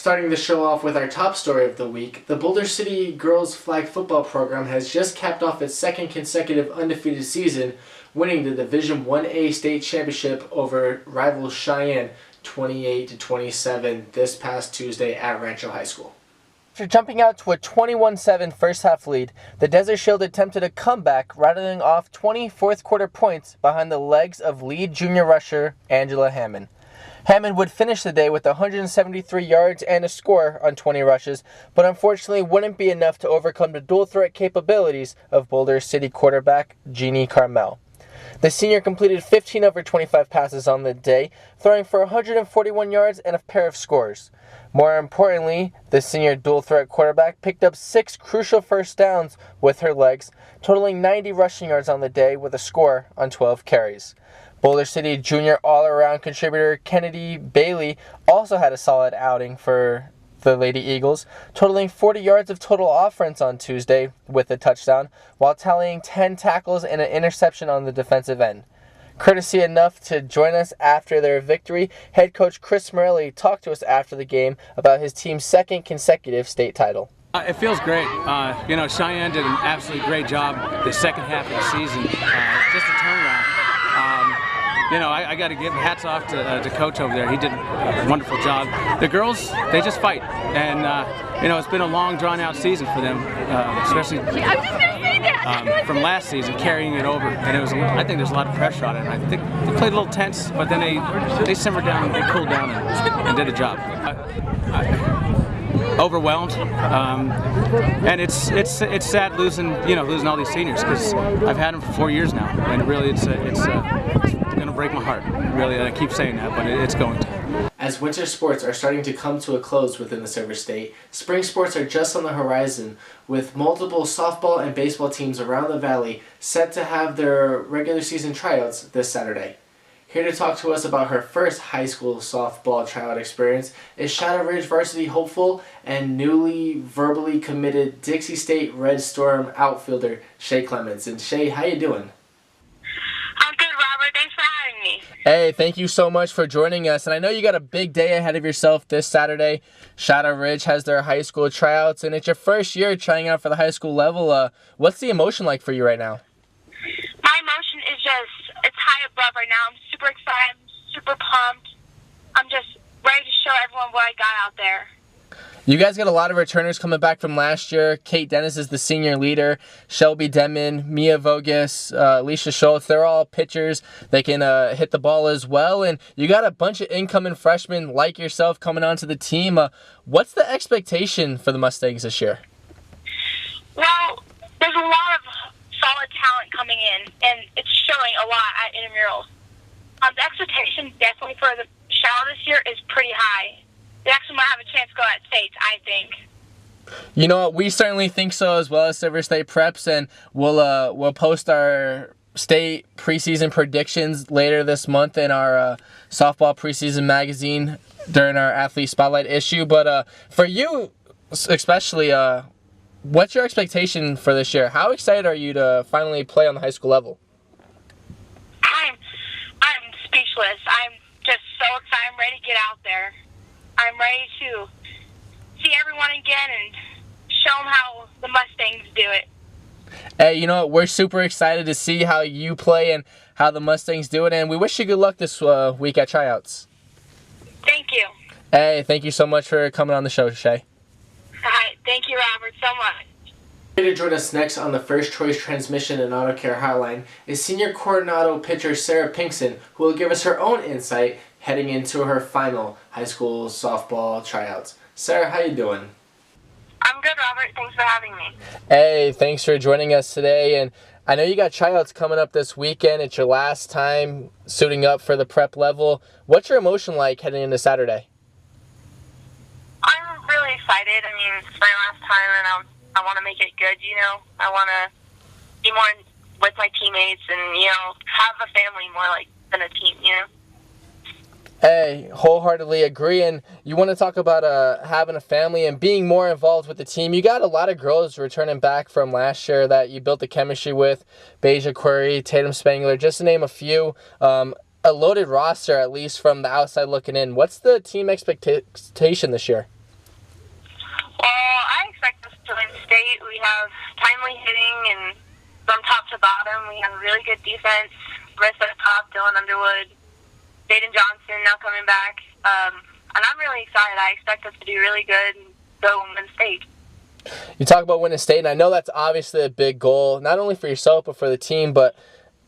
Starting the show off with our top story of the week, the Boulder City girls flag football program has just capped off its second consecutive undefeated season, winning the Division 1A state championship over rival Cheyenne 28-27 this past Tuesday at Rancho High School. After jumping out to a 21-7 first-half lead, the Desert Shield attempted a comeback, rattling off 20 fourth-quarter points behind the legs of lead junior rusher Angela Hammond. Hammond would finish the day with 173 yards and a score on 20 rushes, but unfortunately wouldn't be enough to overcome the dual-threat capabilities of Boulder City quarterback Jeannie Carmel. The senior completed 15 over 25 passes on the day, throwing for 141 yards and a pair of scores. More importantly, the senior dual-threat quarterback picked up 6 crucial first downs with her legs, totaling 90 rushing yards on the day with a score on 12 carries. Boulder City junior all-around contributor Kennedy Bailey also had a solid outing for the Lady Eagles, totaling 40 yards of total offense on Tuesday with a touchdown, while tallying 10 tackles and an interception on the defensive end. Courtesy enough to join us after their victory, head coach Chris Morelli talked to us after the game about his team's second consecutive state title. It feels great. Cheyenne did an absolutely great job the second half of the season. Just a turnaround. I got to give hats off to Coach over there. He did a wonderful job. The girls, they just fight. And, it's been a long, drawn-out season for them, especially from last season, carrying it over. And I think there's a lot of pressure on it. I think they played a little tense, but then they simmered down, they cooled down and did a job. Overwhelmed, and it's sad losing all these seniors, because I've had them for 4 years now, and really it's going to break my heart. Really, I keep saying that, but it's going to. As winter sports are starting to come to a close within the Silver State, spring sports are just on the horizon, with multiple softball and baseball teams around the valley set to have their regular season tryouts this Saturday. Here to talk to us about her first high school softball tryout experience is Shadow Ridge varsity hopeful and newly verbally committed Dixie State Red Storm outfielder Shay Clements. And Shay, how you doing? I'm good, Robert. Thanks for having me. Hey, thank you so much for joining us. And I know you got a big day ahead of yourself this Saturday. Shadow Ridge has their high school tryouts, and it's your first year trying out for the high school level. What's the emotion like for you right now? My emotion is it's high above right now. I'm super excited. I'm super pumped. I'm just ready to show everyone what I got out there. You guys got a lot of returners coming back from last year. Kate Dennis is the senior leader. Shelby Denman, Mia Vogus, Alicia Schultz, they're all pitchers. They can hit the ball as well. And you got a bunch of incoming freshmen like yourself coming onto the team. What's the expectation for the Mustangs this year? Well, there's a lot of solid talent coming in, and it's showing a lot at intramurals. The expectation definitely for the Shadow this year is pretty high. They actually might have a chance to go at states, I think. You know what? We certainly think so, as well as Silver State Preps, and we'll post our state preseason predictions later this month in our softball preseason magazine during our athlete spotlight issue. But for you, especially, what's your expectation for this year? How excited are you to finally play on the high school level? I'm speechless. I'm just so excited. I'm ready to get out there. I'm ready to see everyone again and show them how the Mustangs do it. Hey, you know what? We're super excited to see how you play and how the Mustangs do it, and we wish you good luck this week at tryouts. Thank you. Hey, thank you so much for coming on the show, Shay. All right. Thank you, Robert, so much. Here to join us next on the First Choice Transmission and Auto Care Hotline is senior Coronado pitcher Sarah Pinkson, who will give us her own insight heading into her final high school softball tryouts. Sarah, how you doing? I'm good, Robert. Thanks for having me. Hey, thanks for joining us today. And I know you got tryouts coming up this weekend. It's your last time suiting up for the prep level. What's your emotion like heading into Saturday? I'm really excited. I mean, it's my last time, and I want to make it good, I want to be more with my teammates and, have a family more like than a team, Hey, wholeheartedly agree. And you want to talk about having a family and being more involved with the team. You got a lot of girls returning back from last year that you built the chemistry with. Beja Query, Tatum Spangler, just to name a few. A loaded roster, at least from the outside looking in. What's the team expectation this year? have timely hitting, and from top to bottom, we have a really good defense. Riss at top, Dylan Underwood, Jaden Johnson now coming back. And I'm really excited. I expect us to do really good and go and win state. You talk about winning state, and I know that's obviously a big goal, not only for yourself but for the team. But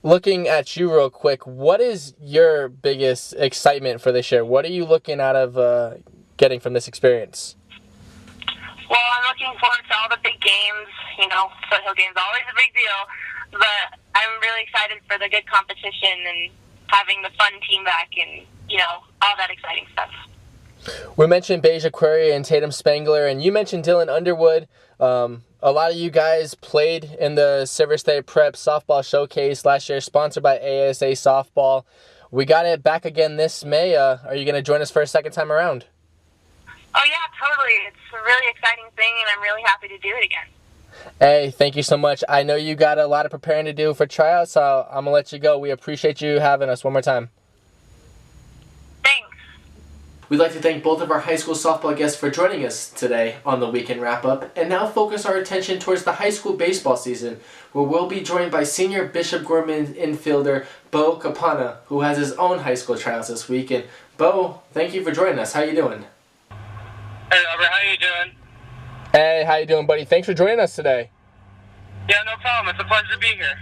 looking at you real quick, what is your biggest excitement for this year? What are you looking out of getting from this experience? Well, I'm looking forward to all the big games. Foothill games are always a big deal. But I'm really excited for the good competition and having the fun team back and, all that exciting stuff. We mentioned Beja Query and Tatum Spangler, and you mentioned Dylan Underwood. A lot of you guys played in the Silver State Prep Softball Showcase last year, sponsored by ASA Softball. We got it back again this May. Are you going to join us for a second time around? Oh, yeah, totally. It's a really exciting thing, and I'm really happy to do it again. Hey, thank you so much. I know you got a lot of preparing to do for tryouts, so I'm going to let you go. We appreciate you having us one more time. Thanks. We'd like to thank both of our high school softball guests for joining us today on the Weekend Wrap-Up, and now focus our attention towards the high school baseball season, where we'll be joined by senior Bishop Gorman infielder Bo Capana, who has his own high school tryouts this week. And Bo, thank you for joining us. How you doing? Hey, Robert, how you doing? Hey, how you doing, buddy? Thanks for joining us today. Yeah, no problem. It's a pleasure to be here.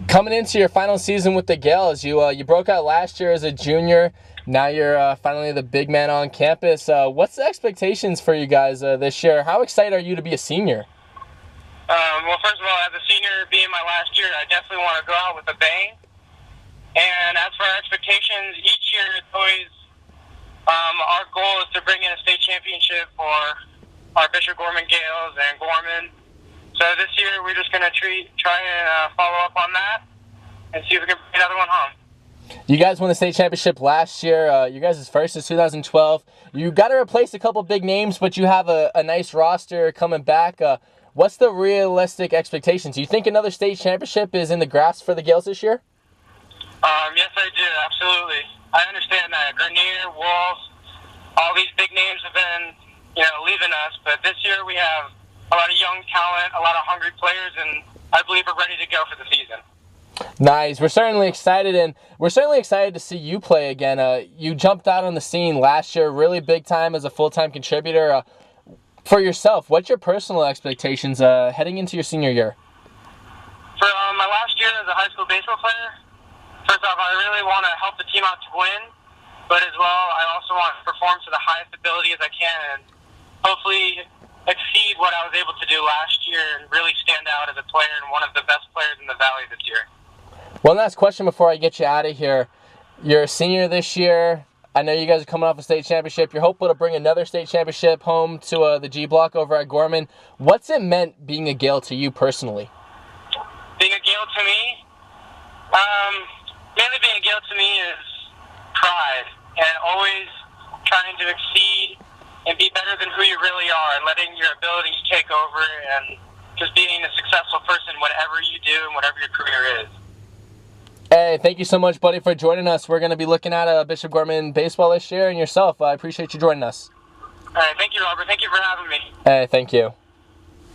Coming into your final season with the Gales, you broke out last year as a junior. Now you're finally the big man on campus. What's the expectations for you guys this year? How excited are you to be a senior? Well, first of all, as a senior, being my last year, I definitely want to go out with a bang. And as for our expectations, each year it's always our goal is to bring in a state championship for our Bishop Gorman Gales and Gorman. So this year we're just going to try and follow up on that and see if we can bring another one home. You guys won the state championship last year. You guys' first is 2012. You got to replace a couple big names, but you have a nice roster coming back. What's the realistic expectations? Do you think another state championship is in the grasp for the Gales this year? Yes, I do. Absolutely. I understand that. Grenier, Wolf, all these big names have been, leaving us. But this year we have a lot of young talent, a lot of hungry players, and I believe we're ready to go for the season. Nice. We're certainly excited, and we're certainly excited to see you play again. You jumped out on the scene last year, really big time as a full-time contributor. For yourself, what's your personal expectations heading into your senior year? For my last year as a high school baseball player, first off, I really want to help the team out to win, but as well, I also want to perform to the highest ability as I can and hopefully exceed what I was able to do last year and really stand out as a player and one of the best players in the Valley this year. One last question before I get you out of here. You're a senior this year. I know you guys are coming off a state championship. You're hopeful to bring another state championship home to the G Block over at Gorman. What's it meant being a Gale to you personally? Being a Gale to me? Mainly being a Gale to me is pride and always trying to exceed and be better than who you really are and letting your abilities take over and just being a successful person whatever you do and whatever your career is. Hey, thank you so much, buddy, for joining us. We're going to be looking at Bishop Gorman baseball this year and yourself. I appreciate you joining us. All right, thank you, Robert. Thank you for having me. Hey, thank you. All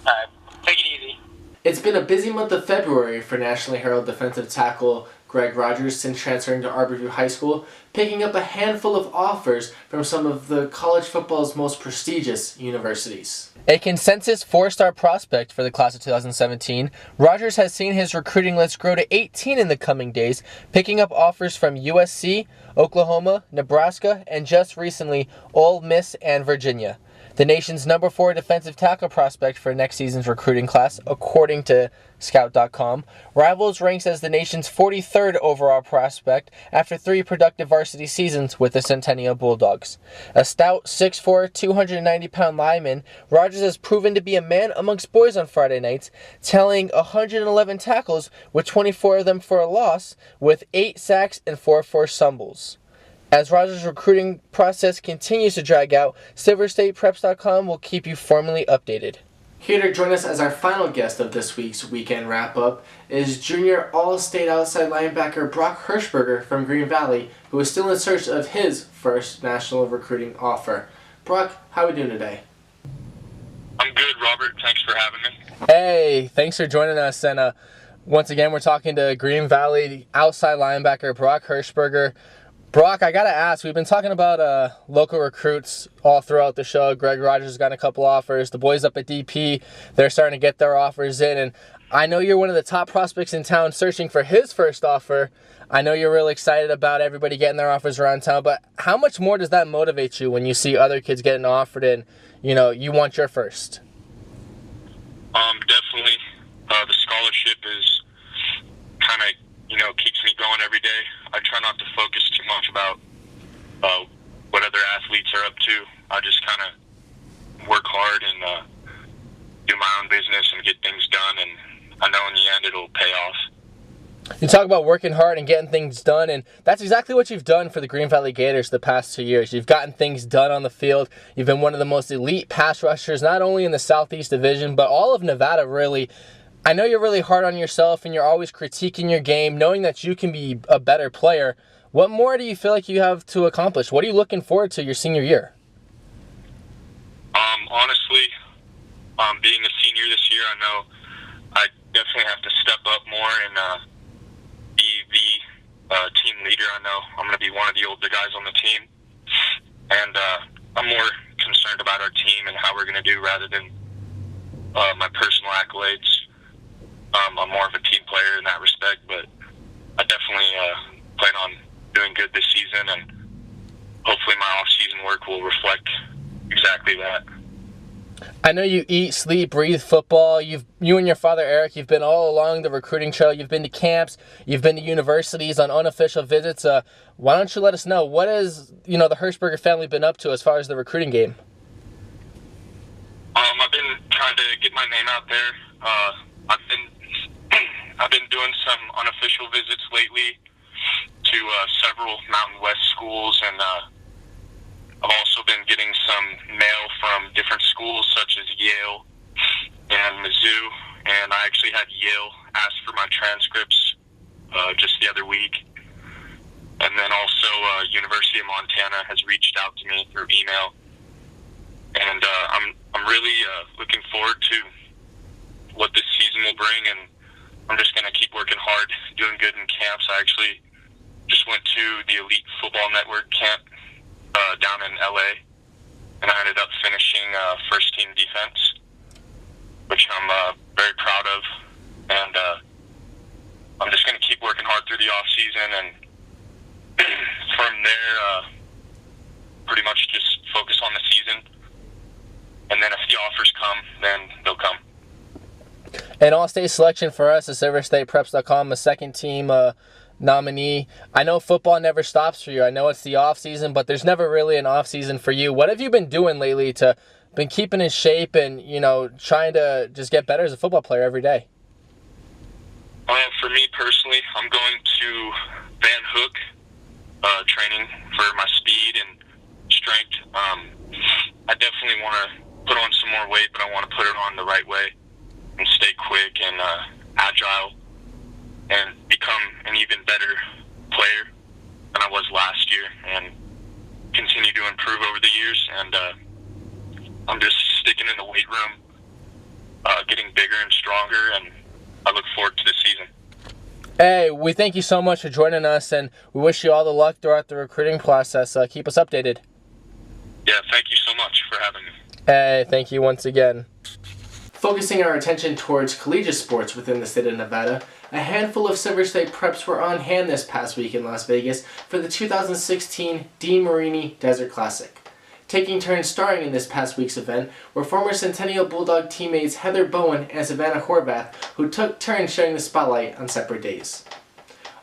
right, take it easy. It's been a busy month of February for National Herald defensive tackle Greg Rogers since transferring to Arborview High School, picking up a handful of offers from some of the college football's most prestigious universities. A consensus four-star prospect for the class of 2017, Rogers has seen his recruiting list grow to 18 in the coming days, picking up offers from USC, Oklahoma, Nebraska, and just recently, Ole Miss and Virginia. The nation's number 4 defensive tackle prospect for next season's recruiting class, according to Scout.com, Rivals ranks as the nation's 43rd overall prospect after 3 productive varsity seasons with the Centennial Bulldogs. A stout 6'4", 290-pound lineman, Rogers has proven to be a man amongst boys on Friday nights, tallying 111 tackles with 24 of them for a loss, with 8 sacks and 4 forced fumbles. As Rogers' recruiting process continues to drag out, SilverStatePreps.com will keep you formally updated. Here to join us as our final guest of this week's Weekend Wrap-Up is junior All-State outside linebacker Brock Hirschberger from Green Valley, who is still in search of his first national recruiting offer. Brock, how are we doing today? I'm good, Robert. Thanks for having me. Hey, thanks for joining us. And once again, we're talking to Green Valley outside linebacker Brock Hirschberger. Brock, I got to ask, we've been talking about local recruits all throughout the show. Greg Rogers has gotten a couple offers. The boys up at DP, they're starting to get their offers in. And I know you're one of the top prospects in town searching for his first offer. I know you're really excited about everybody getting their offers around town, but how much more does that motivate you when you see other kids getting offered and, you want your first? Definitely. The scholarship is kind of, keeps me going every day. I try not to focus too much about what other athletes are up to. I just kind of work hard and do my own business and get things done, and I know in the end it'll pay off. You talk about working hard and getting things done, and that's exactly what you've done for the Green Valley Gators the past 2 years. You've gotten things done on the field. You've been one of the most elite pass rushers, not only in the Southeast Division, but all of Nevada, really. I know you're really hard on yourself, and you're always critiquing your game, knowing that you can be a better player. What more do you feel like you have to accomplish? What are you looking forward to your senior year? Honestly, being a senior this year, I know I definitely have to step up more and be the team leader. I know I'm going to be one of the older guys on the team, and I'm more concerned about our team and how we're going to do rather than my personal accolades. I'm more of a team player in that respect, but I definitely plan on doing good this season, and hopefully my off-season work will reflect exactly that. I know you eat, sleep, breathe football. You and your father, Eric, you've been all along the recruiting trail. You've been to camps. You've been to universities on unofficial visits. Why don't you let us know, what has the Hirschberger family been up to as far as the recruiting game? I've been trying to get my name out there. I've been doing some unofficial visits lately to several Mountain West schools, and I've also been getting some mail from different schools such as Yale and Mizzou, and I actually had Yale ask for my transcripts just the other week. And then also University of Montana has reached out to me through email, and I'm really looking forward to what this season will bring, and I'm just going to keep working hard, doing good in camps. I actually just went to the Elite Football Network camp down in LA, and I ended up finishing first team defense, which I'm very proud of, and I'm just going to keep working hard through the off season, and from there pretty much just focus on the season, and then if the offers come, then they'll come. An all-state selection for us at SilverStatePreps.com, a second team nominee. I know football never stops for you. I know it's the off season, but there's never really an off season for you. What have you been doing lately to been keeping in shape and trying to just get better as a football player every day? For me personally, I'm going to Van Hook training for my speed and strength. I definitely want to put on some more weight, but I want to put it on the right way and stay quick and agile, and become an even better player than I was last year, and continue to improve over the years. And I'm just sticking in the weight room, getting bigger and stronger, and I look forward to the season. Hey, we thank you so much for joining us, and we wish you all the luck throughout the recruiting process. Keep us updated. Yeah, thank you so much for having me. Hey, thank you once again. Focusing our attention towards collegiate sports within the state of Nevada, a handful of Silver State preps were on hand this past week in Las Vegas for the 2016 Dean Marini Desert Classic. Taking turns starring in this past week's event were former Centennial Bulldog teammates Heather Bowen and Savannah Horvath, who took turns sharing the spotlight on separate days.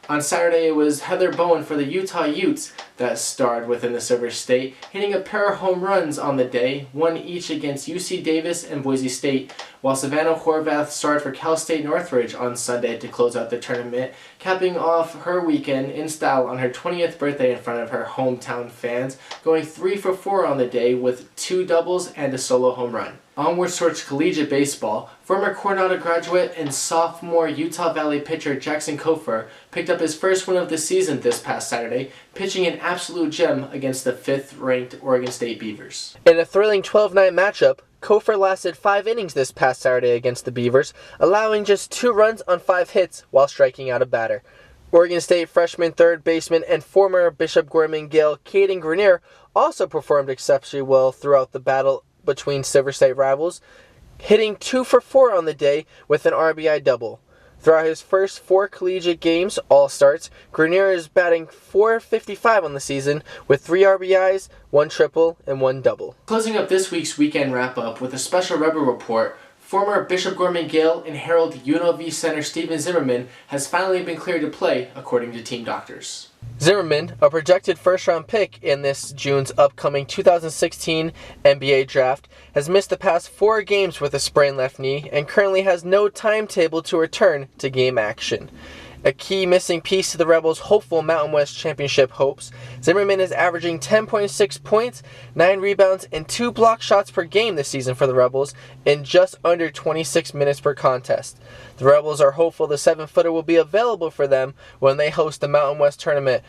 On Saturday, it was Heather Bowen for the Utah Utes that starred within the Silver State, hitting a pair of home runs on the day, one each against UC Davis and Boise State, while Savannah Horvath starred for Cal State Northridge on Sunday to close out the tournament, capping off her weekend in style on her 20th birthday in front of her hometown fans, going 3 for 4 on the day with 2 doubles and a solo home run. Onwards towards collegiate baseball, former Coronado graduate and sophomore Utah Valley pitcher Jackson Kofer picked up his first win of the season this past Saturday, pitching an absolute gem against the 5th-ranked Oregon State Beavers. In a thrilling 12-night matchup, Kofor lasted 5 innings this past Saturday against the Beavers, allowing just 2 runs on 5 hits while striking out a batter. Oregon State freshman third baseman and former Bishop Gorman Gale Caden Grenier also performed exceptionally well throughout the battle between Silver State rivals, hitting 2 for 4 on the day with an RBI double. Throughout his first 4 collegiate games, all starts, Grenier is batting .455 on the season with 3 RBIs, 1 triple, and 1 double. Closing up this week's weekend wrap-up with a special Rebel report, former Bishop Gorman Gale and Herald UNLV center Steven Zimmerman has finally been cleared to play, according to team doctors. Zimmerman, a projected first-round pick in this June's upcoming 2016 NBA draft, has missed the past 4 games with a sprained left knee and currently has no timetable to return to game action. A key missing piece to the Rebels' hopeful Mountain West Championship hopes, Zimmerman is averaging 10.6 points, 9 rebounds, and 2 block shots per game this season for the Rebels in just under 26 minutes per contest. The Rebels are hopeful the 7-footer will be available for them when they host the Mountain West Tournament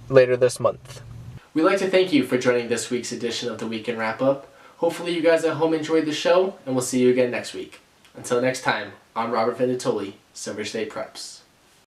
later this month. We'd like to thank you for joining this week's edition of the Weekend Wrap-Up. Hopefully you guys at home enjoyed the show, and we'll see you again next week. Until next time, I'm Robert Venditoli, Silver State Preps.